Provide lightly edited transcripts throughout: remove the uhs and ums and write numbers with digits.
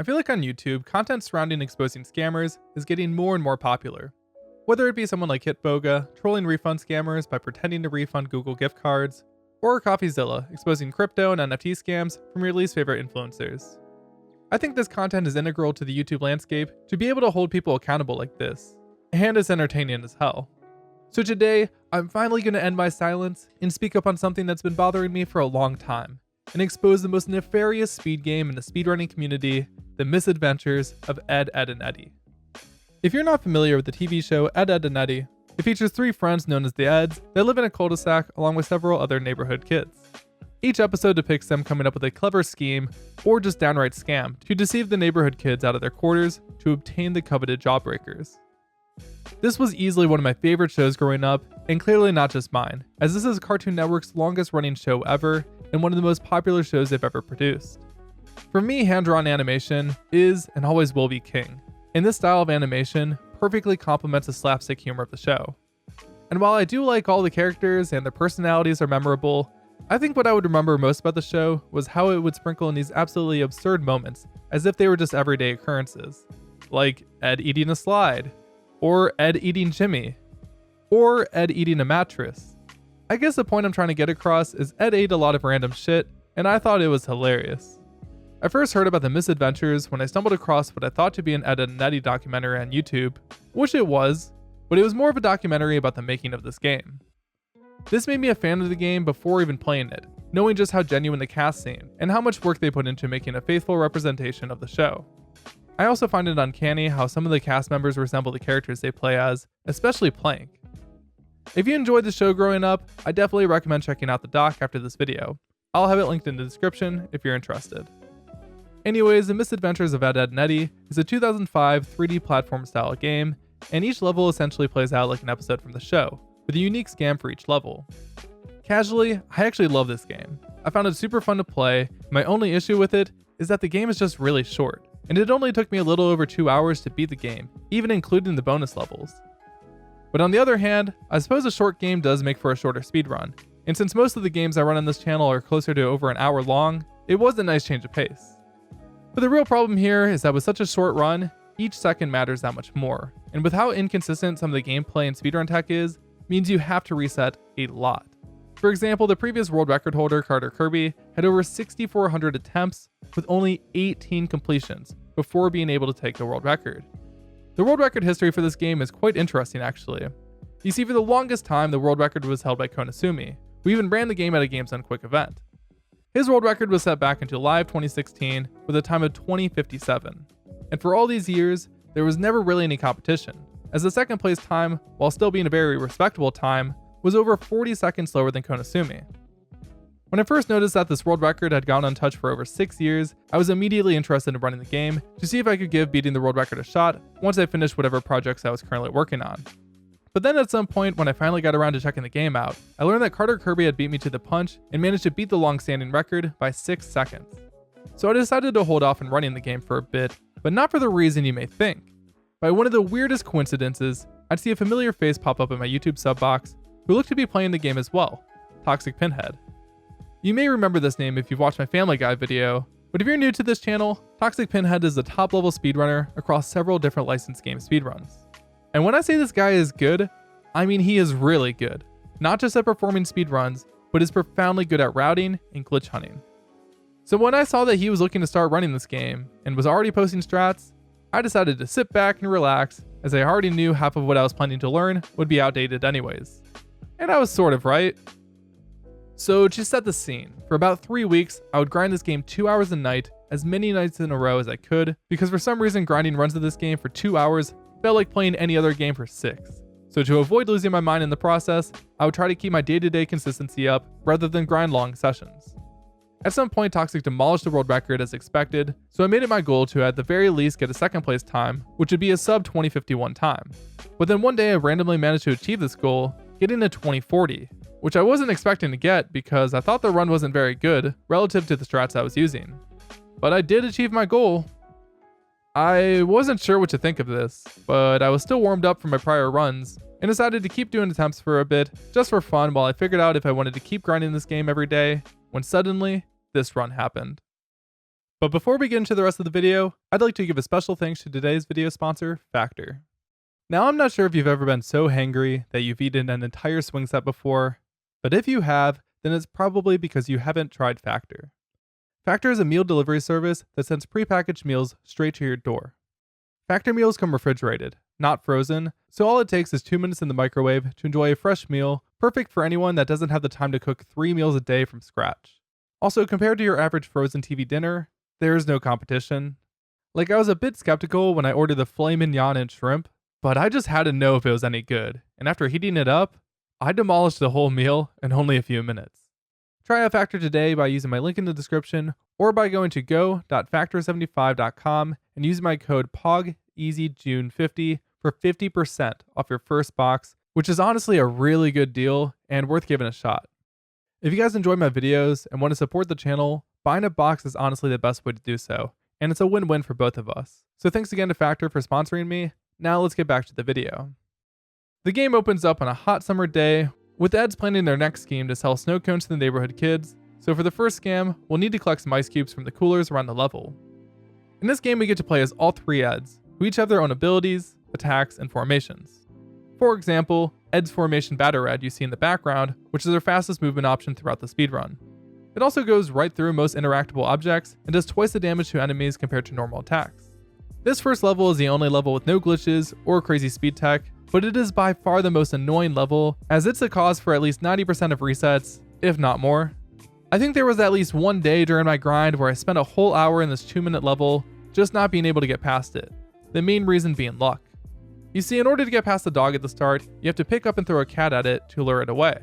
I feel like on YouTube, content surrounding exposing scammers is getting more and more popular. Whether it be someone like Hitboga trolling refund scammers by pretending to refund Google gift cards, or CoffeeZilla exposing crypto and NFT scams from your least favorite influencers. I think this content is integral to the YouTube landscape to be able to hold people accountable like this, and it's entertaining as hell. So today, I'm finally going to end my silence and speak up on something that's been bothering me for a long time, and expose the most nefarious speed game in the speedrunning community, the misadventures of Ed, Edd, and Eddy. If you're not familiar with the TV show Ed, Edd, and Eddy, it features three friends known as the Eds that live in a cul-de-sac along with several other neighborhood kids. Each episode depicts them coming up with a clever scheme, or just downright scam, to deceive the neighborhood kids out of their quarters to obtain the coveted jawbreakers. This was easily one of my favorite shows growing up, and clearly not just mine, as this is Cartoon Network's longest running show ever, and one of the most popular shows they've ever produced. For me, hand-drawn animation is, and always will be, king, and this style of animation perfectly complements the slapstick humor of the show. And while I do like all the characters and their personalities are memorable, I think what I would remember most about the show was how it would sprinkle in these absolutely absurd moments as if they were just everyday occurrences, like Ed eating a slide, or Ed eating Jimmy, or Ed eating a mattress. I guess the point I'm trying to get across is Ed ate a lot of random shit, and I thought it was hilarious. I first heard about the misadventures when I stumbled across what I thought to be an Ed, Edd, and Eddy documentary on YouTube, which it was, but it was more of a documentary about the making of this game. This made me a fan of the game before even playing it, knowing just how genuine the cast seemed, and how much work they put into making a faithful representation of the show. I also find it uncanny how some of the cast members resemble the characters they play as, especially Plank. If you enjoyed the show growing up, I definitely recommend checking out the doc after this video. I'll have it linked in the description if you're interested. Anyways, The Misadventures of Ed, Edd, and Eddy is a 2005 3D platform style game, and each level essentially plays out like an episode from the show, with a unique scam for each level. Casually, I actually love this game. I found it super fun to play. My only issue with it is that the game is just really short, and it only took me a little over 2 hours to beat the game, even including the bonus levels. But on the other hand, I suppose a short game does make for a shorter speedrun, and since most of the games I run on this channel are closer to over an hour long, it was a nice change of pace. But the real problem here is that with such a short run, each second matters that much more, and with how inconsistent some of the gameplay and speedrun tech is, means you have to reset a lot. For example, the previous world record holder, Carter Kirby, had over 6,400 attempts with only 18 completions before being able to take the world record. The world record history for this game is quite interesting actually. You see, for the longest time, the world record was held by Konosumi, who even ran the game at a Games Done Quick event. His world record was set back in July of 2016 with a time of 20:57. And for all these years, there was never really any competition, as the second place time, while still being a very respectable time, was over 40 seconds slower than Konosumi. When I first noticed that this world record had gone untouched for over 6 years, I was immediately interested in running the game to see if I could give beating the world record a shot once I finished whatever projects I was currently working on. But then at some point when I finally got around to checking the game out, I learned that Carter Kirby had beat me to the punch and managed to beat the long-standing record by 6 seconds. So I decided to hold off on running the game for a bit, but not for the reason you may think. By one of the weirdest coincidences, I'd see a familiar face pop up in my YouTube sub box who looked to be playing the game as well, Toxic Pinhead. You may remember this name if you've watched my Family Guy video, but if you're new to this channel, Toxic Pinhead is a top-level speedrunner across several different licensed game speedruns. And when I say this guy is good, I mean he is really good. Not just at performing speedruns, but is profoundly good at routing and glitch hunting. So when I saw that he was looking to start running this game, and was already posting strats, I decided to sit back and relax, as I already knew half of what I was planning to learn would be outdated anyways. And I was sort of right. So to set the scene, for about 3 weeks, I would grind this game 2 hours a night, as many nights in a row as I could, because for some reason grinding runs of this game for 2 hours felt like playing any other game for 6. So to avoid losing my mind in the process, I would try to keep my day-to-day consistency up rather than grind long sessions. At some point, Toxic demolished the world record as expected, so I made it my goal to at the very least get a second place time, which would be a sub 2051 time. But then one day I randomly managed to achieve this goal, getting a 2040, which I wasn't expecting to get because I thought the run wasn't very good relative to the strats I was using. But I did achieve my goal. I wasn't sure what to think of this, but I was still warmed up from my prior runs, and decided to keep doing attempts for a bit, just for fun while I figured out if I wanted to keep grinding this game every day, when suddenly, this run happened. But before we get into the rest of the video, I'd like to give a special thanks to today's video sponsor, Factor. Now, I'm not sure if you've ever been so hangry that you've eaten an entire swing set before, but if you have, then it's probably because you haven't tried Factor. Factor is a meal delivery service that sends prepackaged meals straight to your door. Factor meals come refrigerated, not frozen, so all it takes is 2 minutes in the microwave to enjoy a fresh meal, perfect for anyone that doesn't have the time to cook 3 meals a day from scratch. Also, compared to your average frozen TV dinner, there's no competition. Like, I was a bit skeptical when I ordered the filet mignon and shrimp, but I just had to know if it was any good, and after heating it up, I demolished the whole meal in only a few minutes. Try out Factor today by using my link in the description or by going to go.factor75.com and using my code POGEasyJune50 for 50% off your first box, which is honestly a really good deal and worth giving a shot. If you guys enjoy my videos and want to support the channel, buying a box is honestly the best way to do so, and it's a win-win for both of us. So thanks again to Factor for sponsoring me. Now let's get back to the video. The game opens up on a hot summer day, with Eds planning their next scheme to sell snow cones to the neighborhood kids, so for the first scam, we'll need to collect some ice cubes from the coolers around the level. In this game we get to play as all 3 Eds, who each have their own abilities, attacks, and formations. For example, Ed's formation Batter Ed you see in the background, which is their fastest movement option throughout the speedrun. It also goes right through most interactable objects and does twice the damage to enemies compared to normal attacks. This first level is the only level with no glitches or crazy speed tech, but it is by far the most annoying level, as it's the cause for at least 90% of resets, if not more. I think there was at least one day during my grind where I spent a whole hour in this 2-minute level just not being able to get past it, the main reason being luck. You see, in order to get past the dog at the start, you have to pick up and throw a cat at it to lure it away.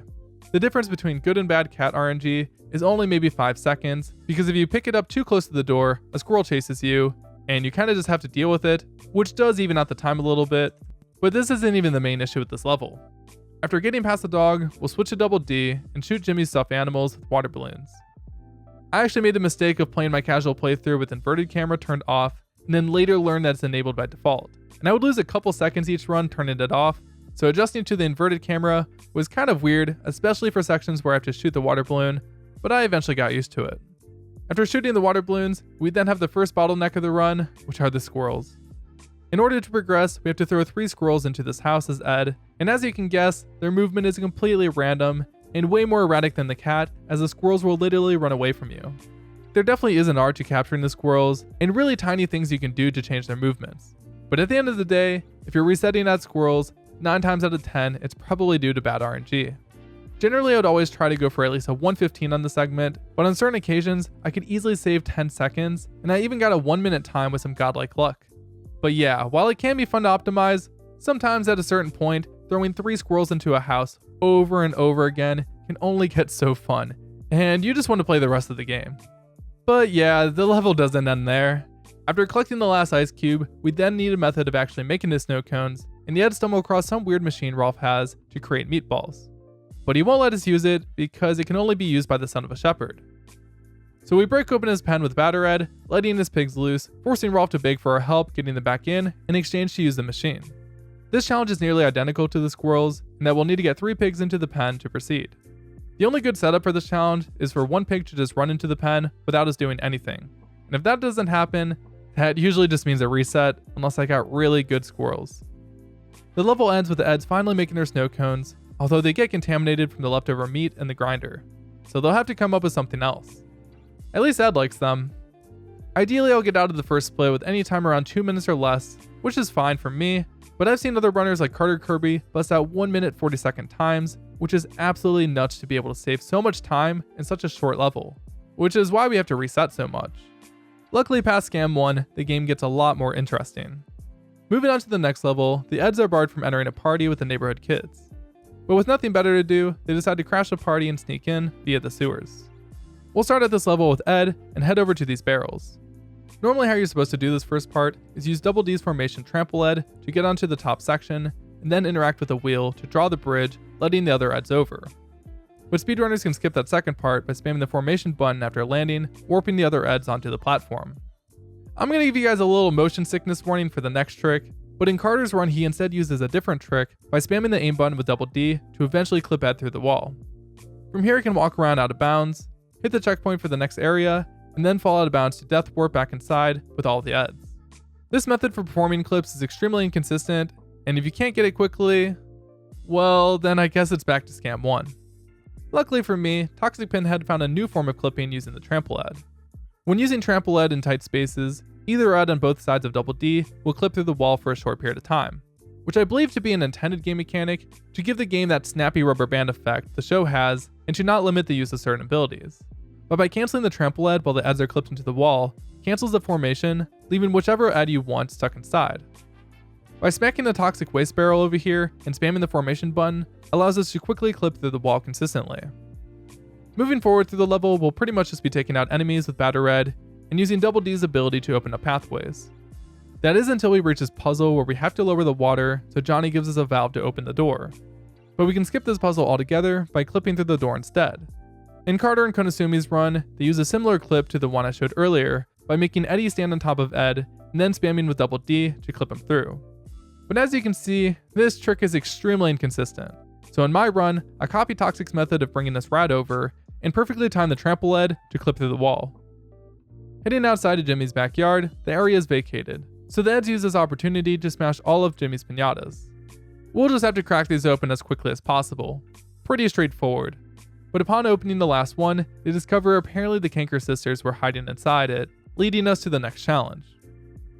The difference between good and bad cat RNG is only maybe 5 seconds, because if you pick it up too close to the door, a squirrel chases you, and you kinda just have to deal with it, which does even out the time a little bit. But this isn't even the main issue with this level. After getting past the dog, we'll switch to Double D and shoot Jimmy's stuffed animals with water balloons. I actually made the mistake of playing my casual playthrough with inverted camera turned off, and then later learned that it's enabled by default. And I would lose a couple seconds each run turning it off, so adjusting to the inverted camera was kind of weird, especially for sections where I have to shoot the water balloon, but I eventually got used to it. After shooting the water balloons, we then have the first bottleneck of the run, which are the squirrels. In order to progress, we have to throw 3 squirrels into this house as Ed, and as you can guess, their movement is completely random and way more erratic than the cat, as the squirrels will literally run away from you. There definitely is an art to capturing the squirrels, and really tiny things you can do to change their movements. But at the end of the day, if you're resetting at squirrels, 9 times out of 10, it's probably due to bad RNG. Generally, I would always try to go for at least a 1:15 on the segment, but on certain occasions, I could easily save 10 seconds, and I even got a 1-minute time with some godlike luck. But yeah, while it can be fun to optimize, sometimes at a certain point, throwing 3 squirrels into a house over and over again can only get so fun, and you just want to play the rest of the game. But yeah, the level doesn't end there. After collecting the last ice cube, we then need a method of actually making the snow cones, and yet stumble across some weird machine Rolf has to create meatballs. But he won't let us use it because it can only be used by the son of a shepherd. So we break open his pen with Batter Ed, letting his pigs loose, forcing Rolf to beg for our help getting them back in exchange to use the machine. This challenge is nearly identical to the squirrels, in that we'll need to get 3 pigs into the pen to proceed. The only good setup for this challenge is for 1 pig to just run into the pen without us doing anything. And if that doesn't happen, that usually just means a reset, unless I got really good squirrels. The level ends with the Eds finally making their snow cones, although they get contaminated from the leftover meat in the grinder, so they'll have to come up with something else. At least Ed likes them. Ideally, I'll get out of the first split with any time around 2 minutes or less, which is fine for me, but I've seen other runners like Carter Kirby bust out 1 minute 40-second times, which is absolutely nuts to be able to save so much time in such a short level, which is why we have to reset so much. Luckily past Scam 1, the game gets a lot more interesting. Moving on to the next level, the Eds are barred from entering a party with the neighborhood kids. But with nothing better to do, they decide to crash the party and sneak in via the sewers. We'll start at this level with Ed and head over to these barrels. Normally how you're supposed to do this first part is use Double D's formation Trample Ed to get onto the top section, and then interact with a wheel to draw the bridge, letting the other Eds over. But speedrunners can skip that second part by spamming the formation button after landing, warping the other Eds onto the platform. I'm going to give you guys a little motion sickness warning for the next trick, but in Carter's run he instead uses a different trick by spamming the aim button with Double D to eventually clip Ed through the wall. From here he can walk around out of bounds, hit the checkpoint for the next area, and then fall out of bounds to death warp back inside with all of the Eds. This method for performing clips is extremely inconsistent, and if you can't get it quickly, well, then I guess it's back to scam 1. Luckily for me, Toxic Pinhead found a new form of clipping using the trample Ed. When using trample Ed in tight spaces, either Ed on both sides of Double D will clip through the wall for a short period of time, which I believe to be an intended game mechanic to give the game that snappy rubber band effect the show has and to not limit the use of certain abilities. But by canceling the trample Ed while the Eds are clipped into the wall, cancels the formation, leaving whichever Ed you want stuck inside. By smacking the Toxic Waste Barrel over here and spamming the formation button allows us to quickly clip through the wall consistently. Moving forward through the level, we'll pretty much just be taking out enemies with Batter Red and using Double D's ability to open up pathways. That is until we reach this puzzle where we have to lower the water so Johnny gives us a valve to open the door. But we can skip this puzzle altogether by clipping through the door instead. In Carter and Konasumi's run, they use a similar clip to the one I showed earlier by making Eddie stand on top of Ed and then spamming with Double D to clip him through. But as you can see, this trick is extremely inconsistent. So in my run, I copied Toxic's method of bringing this rat over and perfectly timed the trample Ed to clip through the wall. Heading outside of Jimmy's backyard, the area is vacated, so the Eds use this opportunity to smash all of Jimmy's piñatas. We'll just have to crack these open as quickly as possible. Pretty straightforward. But upon opening the last one, they discover apparently the Kanker sisters were hiding inside it, leading us to the next challenge.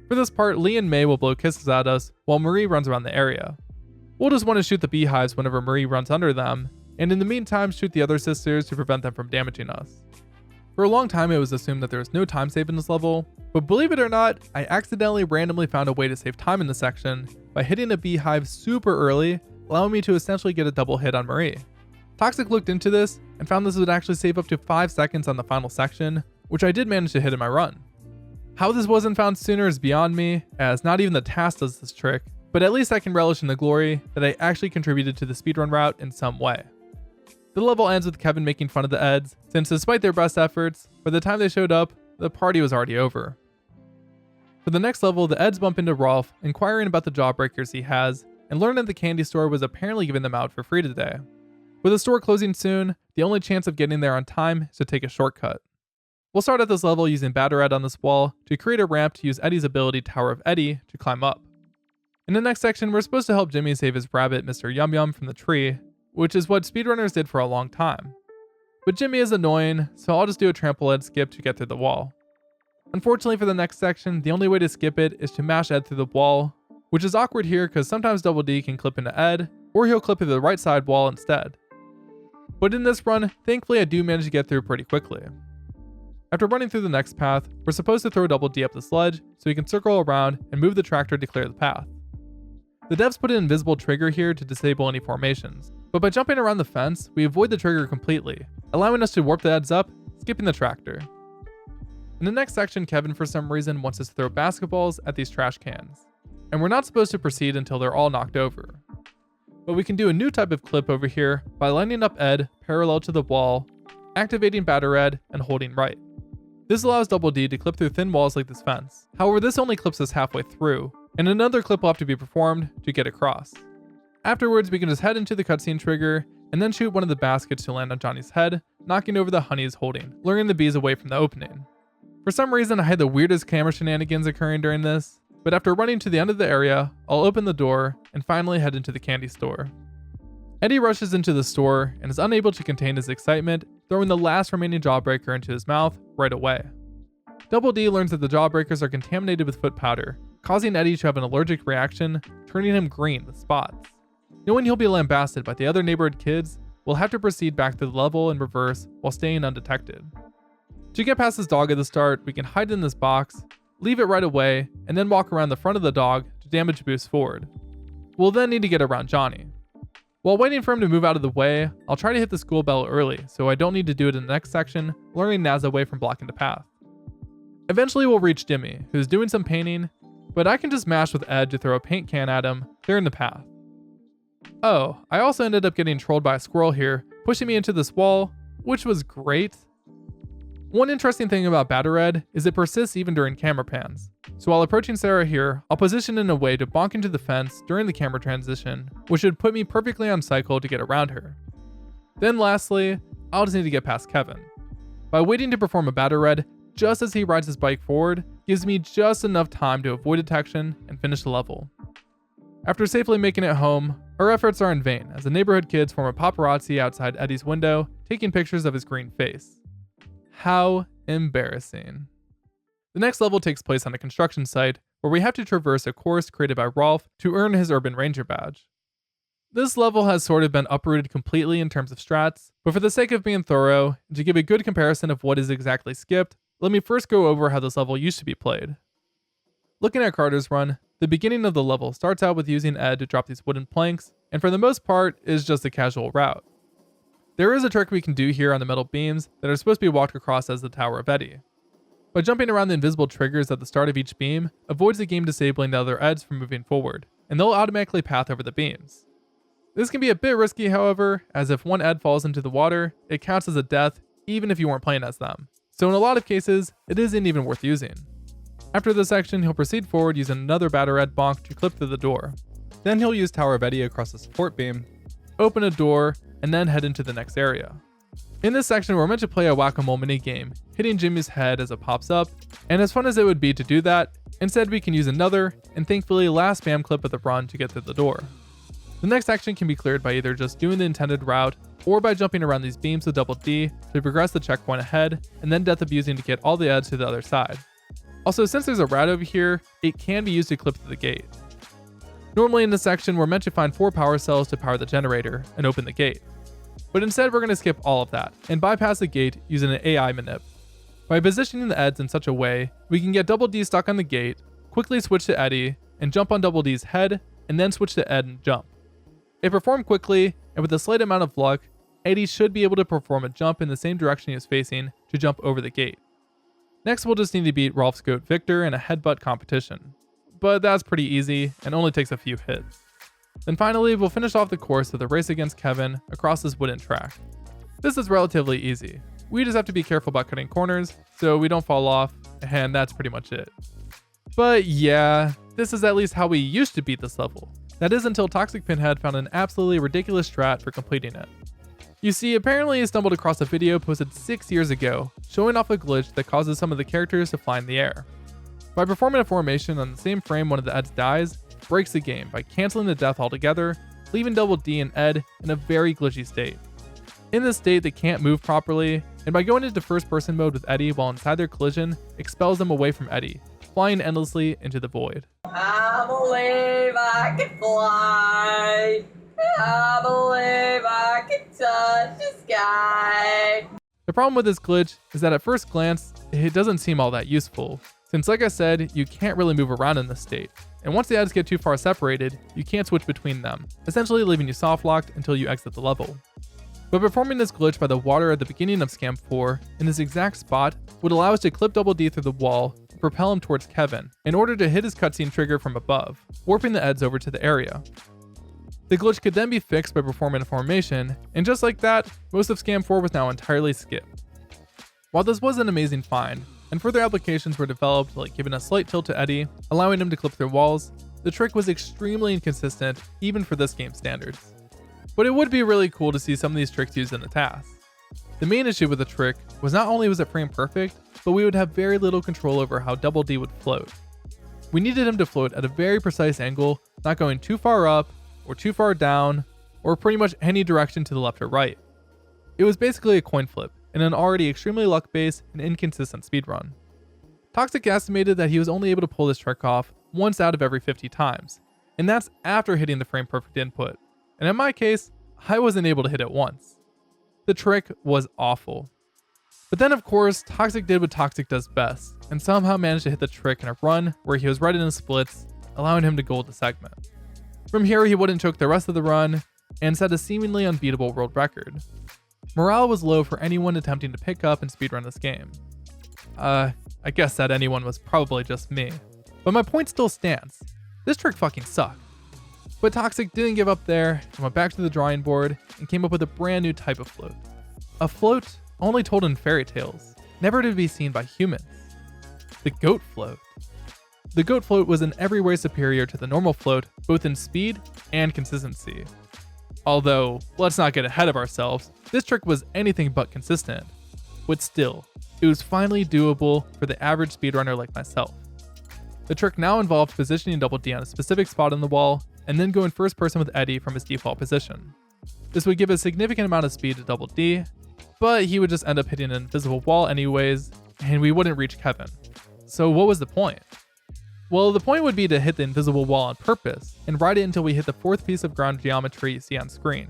For this part, Lee and May will blow kisses at us while Marie runs around the area. We'll just want to shoot the beehives whenever Marie runs under them, and in the meantime shoot the other sisters to prevent them from damaging us. For a long time it was assumed that there was no time save in this level, but believe it or not, I accidentally randomly found a way to save time in this section by hitting a beehive super early, allowing me to essentially get a double hit on Marie. Toxic looked into this and found this would actually save up to 5 seconds on the final section, which I did manage to hit in my run. How this wasn't found sooner is beyond me, as not even the task does this trick, but at least I can relish in the glory that I actually contributed to the speedrun route in some way. The level ends with Kevin making fun of the Eds, since despite their best efforts, by the time they showed up, the party was already over. For the next level, the Eds bump into Rolf, inquiring about the jawbreakers he has, and learn that the candy store was apparently giving them out for free today. With the store closing soon, the only chance of getting there on time is to take a shortcut. We'll start at this level using Batter Ed on this wall to create a ramp to use Eddie's ability Tower of Eddie to climb up. In the next section, we're supposed to help Jimmy save his rabbit Mr. Yum Yum from the tree, which is what speedrunners did for a long time. But Jimmy is annoying, so I'll just do a trample Ed skip to get through the wall. Unfortunately for the next section, the only way to skip it is to mash Ed through the wall, which is awkward here because sometimes Double D can clip into Ed, or he'll clip through the right side wall instead. But in this run, thankfully I do manage to get through pretty quickly. After running through the next path, we're supposed to throw Double D up the sledge so he can circle around and move the tractor to clear the path. The devs put an invisible trigger here to disable any formations, but by jumping around the fence, we avoid the trigger completely, allowing us to warp the Eds up, skipping the tractor. In the next section, Kevin for some reason wants us to throw basketballs at these trash cans, and we're not supposed to proceed until they're all knocked over. But we can do a new type of clip over here by lining up Ed parallel to the wall, activating Batter Ed, and holding right. This allows Double D to clip through thin walls like this fence. However, this only clips us halfway through, and another clip will have to be performed to get across. Afterwards, we can just head into the cutscene trigger, and then shoot one of the baskets to land on Johnny's head, knocking over the honey he's holding, luring the bees away from the opening. For some reason, I had the weirdest camera shenanigans occurring during this, but after running to the end of the area, I'll open the door, and finally head into the candy store. Eddie rushes into the store, and is unable to contain his excitement, throwing the last remaining jawbreaker into his mouth right away. Double D learns that the jawbreakers are contaminated with foot powder, causing Eddie to have an allergic reaction, turning him green with spots. Knowing he'll be lambasted by the other neighborhood kids, we'll have to proceed back to the level in reverse while staying undetected. To get past this dog at the start, we can hide in this box, leave it right away, and then walk around the front of the dog to damage boost forward. We'll then need to get around Johnny. While waiting for him to move out of the way, I'll try to hit the school bell early so I don't need to do it in the next section, luring Naz away from blocking the path. Eventually we'll reach Jimmy, who's doing some painting, but I can just mash with Ed to throw a paint can at him, clearing the path. Oh, I also ended up getting trolled by a squirrel here, pushing me into this wall, which was great. One interesting thing about Batter Ed is it persists even during camera pans. So while approaching Sarah here, I'll position in a way to bonk into the fence during the camera transition, which should put me perfectly on cycle to get around her. Then lastly, I'll just need to get past Kevin. By waiting to perform a Batter Ed just as he rides his bike forward, gives me just enough time to avoid detection and finish the level. After safely making it home, our efforts are in vain as the neighborhood kids form a paparazzi outside Eddie's window, taking pictures of his green face. How embarrassing. The next level takes place on a construction site where we have to traverse a course created by Rolf to earn his Urban Ranger badge. This level has sort of been uprooted completely in terms of strats, but for the sake of being thorough, and to give a good comparison of what is exactly skipped, let me first go over how this level used to be played. Looking at Carter's run, the beginning of the level starts out with using Ed to drop these wooden planks, and for the most part is just a casual route. There is a trick we can do here on the metal beams that are supposed to be walked across as the Tower of Eddie. By jumping around the invisible triggers at the start of each beam, avoids the game disabling the other Eds from moving forward, and they'll automatically path over the beams. This can be a bit risky, however, as if one Ed falls into the water, it counts as a death even if you weren't playing as them. So in a lot of cases, it isn't even worth using. After this section, he'll proceed forward using another batter Ed bonk to clip through the door. Then he'll use Tower of Eddie across the support beam, open a door, and then head into the next area. In this section, we're meant to play a whack-a-mole minigame, hitting Jimmy's head as it pops up, and as fun as it would be to do that, instead we can use another, and thankfully last spam clip of the run to get through the door. The next section can be cleared by either just doing the intended route, or by jumping around these beams with double D to progress the checkpoint ahead, and then death abusing to get all the Eds to the other side. Also, since there's a rat over here, it can be used to clip through the gate. Normally in this section, we're meant to find 4 power cells to power the generator and open the gate. But instead, we're going to skip all of that and bypass the gate using an AI manip. By positioning the Eds in such a way, we can get Double D stuck on the gate, quickly switch to Eddie, and jump on Double D's head, and then switch to Ed and jump. If performed quickly, and with a slight amount of luck, Eddie should be able to perform a jump in the same direction he was facing to jump over the gate. Next, we'll just need to beat Rolf's goat Victor in a headbutt competition. But that's pretty easy, and only takes a few hits. Then finally, we'll finish off the course with a race against Kevin across this wooden track. This is relatively easy. We just have to be careful about cutting corners, so we don't fall off, and that's pretty much it. But yeah, this is at least how we used to beat this level. That is until Toxic Pinhead found an absolutely ridiculous strat for completing it. You see, apparently he stumbled across a video posted 6 years ago, showing off a glitch that causes some of the characters to fly in the air. By performing a formation on the same frame one of the Eds dies, breaks the game by canceling the death altogether, leaving Double D and Ed in a very glitchy state. In this state, they can't move properly, and by going into first person mode with Eddie while inside their collision, expels them away from Eddie, flying endlessly into the void. I believe I can fly. I believe I can touch the sky. The problem with this glitch is that at first glance, it doesn't seem all that useful, since like I said, you can't really move around in this state, and once the Eds get too far separated, you can't switch between them, essentially leaving you soft locked until you exit the level. But performing this glitch by the water at the beginning of Scam 4 in this exact spot would allow us to clip Double D through the wall and propel him towards Kevin in order to hit his cutscene trigger from above, warping the Eds over to the area. The glitch could then be fixed by performing a formation, and just like that, most of Scam 4 was now entirely skipped. While this was an amazing find, and further applications were developed like giving a slight tilt to Eddie, allowing him to clip through walls, the trick was extremely inconsistent even for this game's standards. But it would be really cool to see some of these tricks used in the task. The main issue with the trick was not only was it frame perfect, but we would have very little control over how Double D would float. We needed him to float at a very precise angle, not going too far up, or too far down, or pretty much any direction to the left or right. It was basically a coin flip, in an already extremely luck-based and inconsistent speedrun. Toxic estimated that he was only able to pull this trick off once out of every 50 times, and that's after hitting the frame perfect input. And in my case, I wasn't able to hit it once. The trick was awful. But then of course, Toxic did what Toxic does best, and somehow managed to hit the trick in a run where he was right in the splits, allowing him to gold the segment. From here, he wouldn't choke the rest of the run, and set a seemingly unbeatable world record. Morale was low for anyone attempting to pick up and speedrun this game. I guess that anyone was probably just me. But my point still stands. This trick fucking sucked. But Toxic didn't give up there and went back to the drawing board and came up with a brand new type of float. A float only told in fairy tales, never to be seen by humans. The goat float. The goat float was in every way superior to the normal float, both in speed and consistency. Although, let's not get ahead of ourselves, this trick was anything but consistent. but still, it was finally doable for the average speedrunner like myself. The trick now involved positioning Double D on a specific spot on the wall, and then going first person with Eddie from his default position. This would give a significant amount of speed to Double D, but he would just end up hitting an invisible wall anyways, and we wouldn't reach Kevin. So what was the point? Well, the point would be to hit the invisible wall on purpose, and ride it until we hit the fourth piece of ground geometry you see on screen.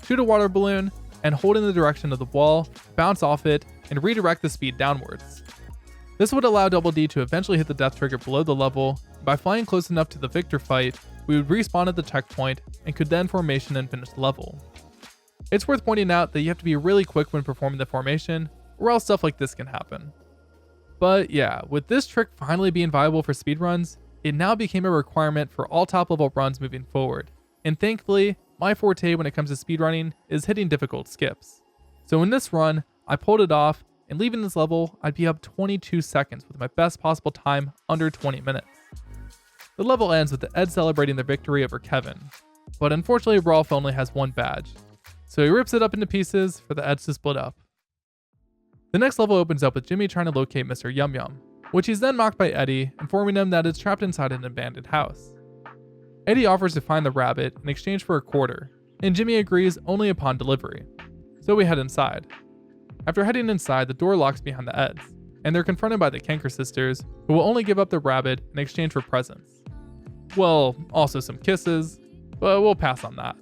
Shoot a water balloon, and hold in the direction of the wall, bounce off it, and redirect the speed downwards. This would allow Double D to eventually hit the death trigger below the level. By flying close enough to the victor fight, we would respawn at the checkpoint and could then formation and finish the level. It's worth pointing out that you have to be really quick when performing the formation, or else stuff like this can happen. But yeah, with this trick finally being viable for speedruns, it now became a requirement for all top level runs moving forward. And thankfully, my forte when it comes to speedrunning is hitting difficult skips. So in this run, I pulled it off, and leaving this level, I'd be up 22 seconds with my best possible time under 20 minutes. The level ends with the Ed celebrating their victory over Kevin, but unfortunately Rolf only has one badge, so he rips it up into pieces for the Eds to split up. The next level opens up with Jimmy trying to locate Mr. Yum Yum, which he's then mocked by Eddie, informing him that it's trapped inside an abandoned house. Eddie offers to find the rabbit in exchange for a quarter, and Jimmy agrees only upon delivery. So we head inside. After heading inside, the door locks behind the Eds, and they're confronted by the Kanker sisters, who will only give up the rabbit in exchange for presents. Well, also some kisses, but we'll pass on that.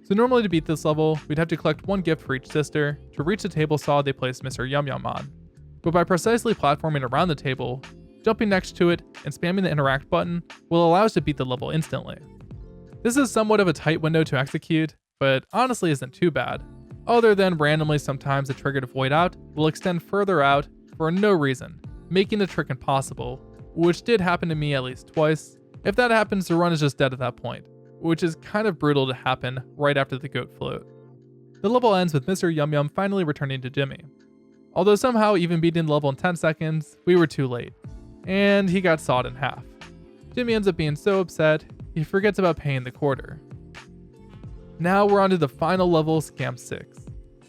So normally to beat this level, we'd have to collect one gift for each sister to reach the table saw they placed Mr. Yum Yum on. But by precisely platforming around the table, jumping next to it, and spamming the interact button will allow us to beat the level instantly. This is somewhat of a tight window to execute, but honestly isn't too bad, other than randomly sometimes the trigger to void out will extend further out for no reason, making the trick impossible, which did happen to me at least twice. If that happens, the run is just dead at that point, which is kind of brutal to happen right after the goat float. The level ends with Mr. Yum Yum finally returning to Jimmy. Although somehow even beating the level in 10 seconds, we were too late, and he got sawed in half. Jimmy ends up being so upset, he forgets about paying the quarter. Now we're on to the final level, Scam 6.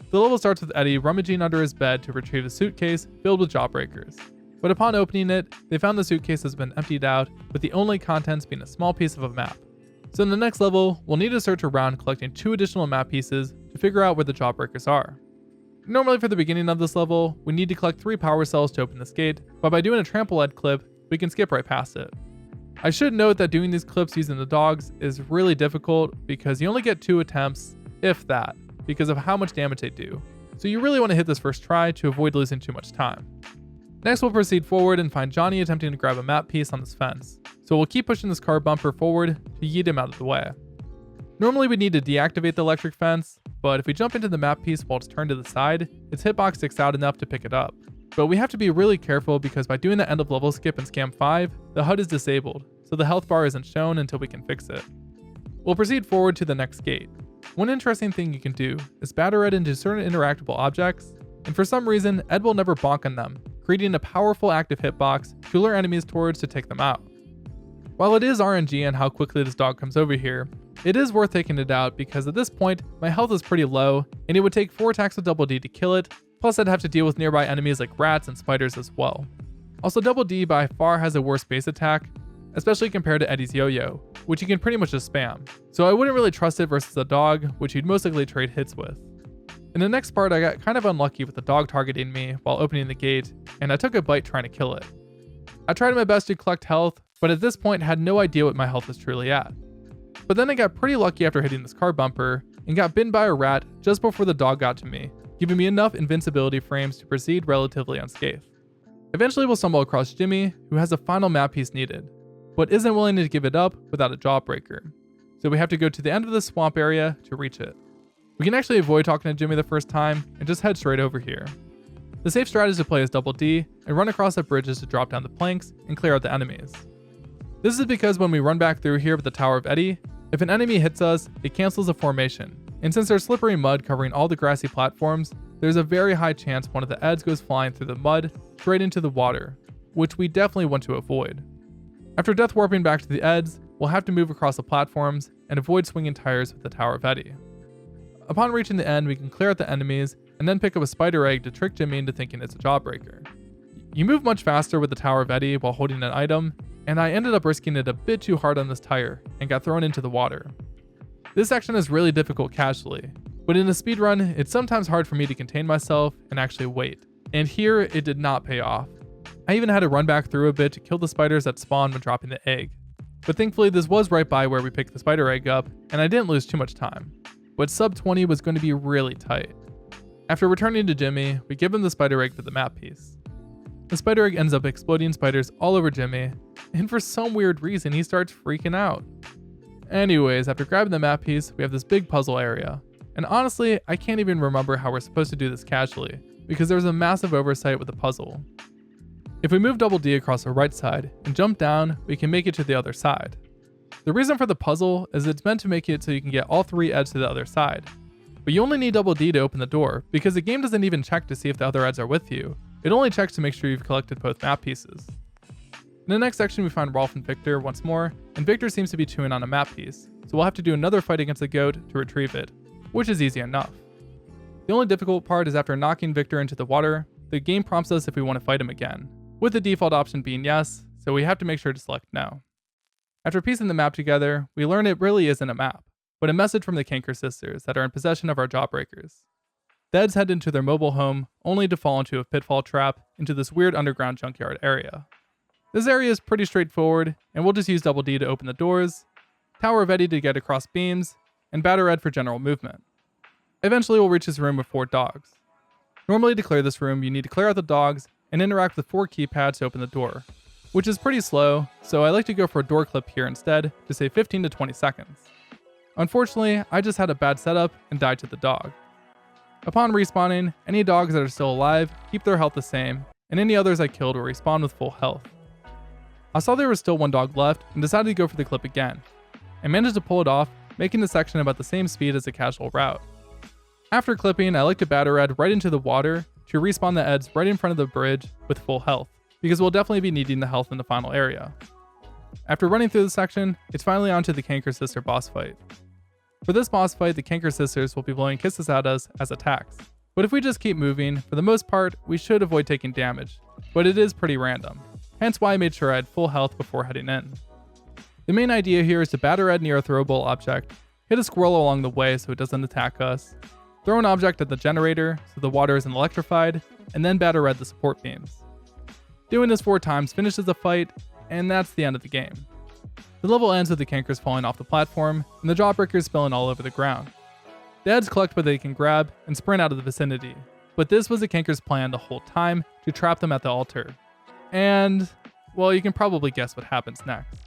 The level starts with Eddie rummaging under his bed to retrieve a suitcase filled with jawbreakers. But upon opening it, they found the suitcase has been emptied out, with the only contents being a small piece of a map. So in the next level, we'll need to search around collecting 2 additional map pieces to figure out where the jawbreakers are. Normally for the beginning of this level, we need to collect 3 power cells to open this gate, but by doing a trample ed clip, we can skip right past it. I should note that doing these clips using the dogs is really difficult because you only get 2 attempts, if that, because of how much damage they do. So you really want to hit this first try to avoid losing too much time. Next we'll proceed forward and find Johnny attempting to grab a map piece on this fence, so we'll keep pushing this car bumper forward to yeet him out of the way. Normally we need to deactivate the electric fence, but if we jump into the map piece while it's turned to the side, its hitbox sticks out enough to pick it up. But we have to be really careful because by doing the end of level skip in Scam 5, the HUD is disabled, so the health bar isn't shown until we can fix it. We'll proceed forward to the next gate. One interesting thing you can do is batter Ed into certain interactable objects, and for some reason Ed will never bonk on them, creating a powerful active hitbox to lure enemies towards to take them out. While it is RNG on how quickly this dog comes over here, it is worth taking it out because at this point my health is pretty low and it would take 4 attacks with Double D to kill it, plus I'd have to deal with nearby enemies like rats and spiders as well. Also Double D by far has a worse base attack, especially compared to Eddie's yo-yo, which you can pretty much just spam, so I wouldn't really trust it versus a dog, which you'd most likely trade hits with. In the next part, I got kind of unlucky with the dog targeting me while opening the gate, and I took a bite trying to kill it. I tried my best to collect health, but at this point had no idea what my health was truly at. But then I got pretty lucky after hitting this car bumper, and got bitten by a rat just before the dog got to me, giving me enough invincibility frames to proceed relatively unscathed. Eventually we'll stumble across Jimmy, who has the final map piece needed, but isn't willing to give it up without a jawbreaker. So we have to go to the end of the swamp area to reach it. We can actually avoid talking to Jimmy the first time and just head straight over here. The safe strat is to play as Double D and run across the bridges to drop down the planks and clear out the enemies. This is because when we run back through here with the Tower of Eddie, if an enemy hits us, it cancels the formation, and since there's slippery mud covering all the grassy platforms, there's a very high chance one of the Eds goes flying through the mud straight into the water, which we definitely want to avoid. After death warping back to the Eds, we'll have to move across the platforms and avoid swinging tires with the Tower of Eddie. Upon reaching the end, we can clear out the enemies and then pick up a spider egg to trick Jimmy into thinking it's a Jawbreaker. You move much faster with the Tower of Eddie while holding an item, and I ended up risking it a bit too hard on this tire and got thrown into the water. This section is really difficult casually, but in a speedrun, it's sometimes hard for me to contain myself and actually wait, and here it did not pay off. I even had to run back through a bit to kill the spiders that spawned when dropping the egg, but thankfully this was right by where we picked the spider egg up, and I didn't lose too much time, but sub 20 was going to be really tight. After returning to Jimmy, we give him the spider egg for the map piece. The spider egg ends up exploding spiders all over Jimmy, and for some weird reason he starts freaking out. Anyways, after grabbing the map piece, we have this big puzzle area, and honestly, I can't even remember how we're supposed to do this casually, because there was a massive oversight with the puzzle. If we move Double D across the right side and jump down, we can make it to the other side. The reason for the puzzle is it's meant to make it so you can get all 3 Eds to the other side, but you only need Double D to open the door, because the game doesn't even check to see if the other Eds are with you. It only checks to make sure you've collected both map pieces. In the next section we find Rolf and Victor once more, and Victor seems to be chewing on a map piece, so we'll have to do another fight against the goat to retrieve it, which is easy enough. The only difficult part is after knocking Victor into the water, the game prompts us if we want to fight him again, with the default option being yes, so we have to make sure to select no. After piecing the map together, we learn it really isn't a map, but a message from the Kanker sisters that are in possession of our Jawbreakers. The Eds head into their mobile home, only to fall into a pitfall trap into this weird underground junkyard area. This area is pretty straightforward, and we'll just use Double D to open the doors, Tower of Eddie to get across beams, and Batter Ed for general movement. Eventually we'll reach this room with 4 dogs. Normally to clear this room, you need to clear out the dogs and interact with 4 keypads to open the door, which is pretty slow, so I like to go for a door clip here instead to save 15 to 20 seconds. Unfortunately, I just had a bad setup and died to the dog. Upon respawning, any dogs that are still alive keep their health the same, and any others I killed will respawn with full health. I saw there was still 1 dog left and decided to go for the clip again. I managed to pull it off, making the section about the same speed as a casual route. After clipping, I like to Batter Ed right into the water to respawn the Eds right in front of the bridge with full health, because we'll definitely be needing the health in the final area. After running through the section, it's finally on to the Kanker sister boss fight. For this boss fight, the Kanker sisters will be blowing kisses at us as attacks, but if we just keep moving, for the most part, we should avoid taking damage, but it is pretty random, hence why I made sure I had full health before heading in. The main idea here is to Batter Ed near a throwable object, hit a squirrel along the way so it doesn't attack us, throw an object at the generator so the water isn't electrified, and then Batter Ed the support beams. Doing this 4 times finishes the fight, and that's the end of the game. The level ends with the Kankers falling off the platform, and the Jawbreakers spilling all over the ground. The Eds collect what they can grab and sprint out of the vicinity, but this was the Kankers' plan the whole time, to trap them at the altar. And, well, you can probably guess what happens next.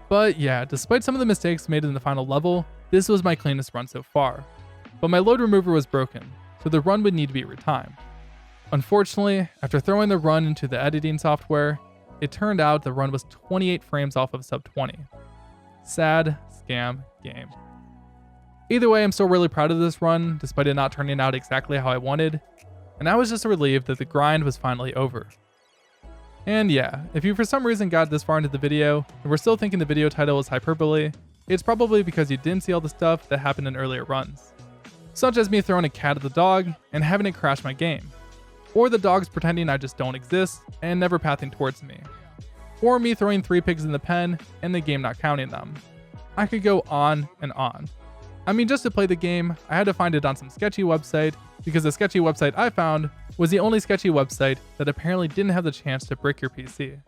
But yeah, despite some of the mistakes made in the final level, this was my cleanest run so far. But my load remover was broken, so the run would need to be retimed. Unfortunately, after throwing the run into the editing software, it turned out the run was 28 frames off of sub 20. Sad scam game. Either way, I'm still really proud of this run, despite it not turning out exactly how I wanted, and I was just relieved that the grind was finally over. And yeah, if you for some reason got this far into the video, and were still thinking the video title was hyperbole, it's probably because you didn't see all the stuff that happened in earlier runs. Such as me throwing a cat at the dog and having it crash my game. Or the dogs pretending I just don't exist and never pathing towards me. Or me throwing 3 pigs in the pen and the game not counting them. I could go on and on. I mean, just to play the game, I had to find it on some sketchy website, because the sketchy website I found was the only sketchy website that apparently didn't have the chance to brick your PC.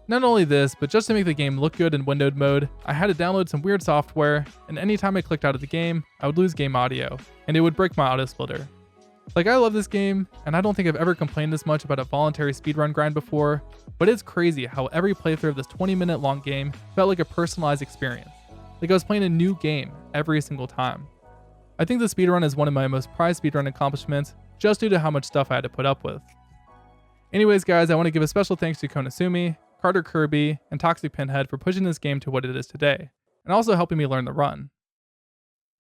Not only this, but just to make the game look good in windowed mode, I had to download some weird software, and anytime I clicked out of the game, I would lose game audio, and it would break my auto splitter. Like, I love this game, and I don't think I've ever complained this much about a voluntary speedrun grind before, but it's crazy how every playthrough of this 20-minute long game felt like a personalized experience. Like I was playing a new game every single time. I think the speedrun is one of my most prized speedrun accomplishments, just due to how much stuff I had to put up with. Anyways guys, I want to give a special thanks to Konosumi, Carter Kirby, and Toxic Pinhead for pushing this game to what it is today, and also helping me learn the run.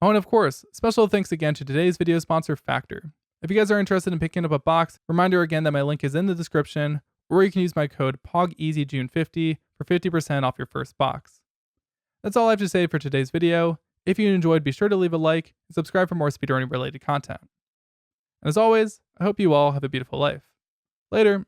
Oh, and of course, special thanks again to today's video sponsor, Factor. If you guys are interested in picking up a box, reminder again that my link is in the description, or you can use my code POGEASYJUNE50 for 50% off your first box. That's all I have to say for today's video. If you enjoyed, be sure to leave a like and subscribe for more speedrunning related content. And as always, I hope you all have a beautiful life. Later.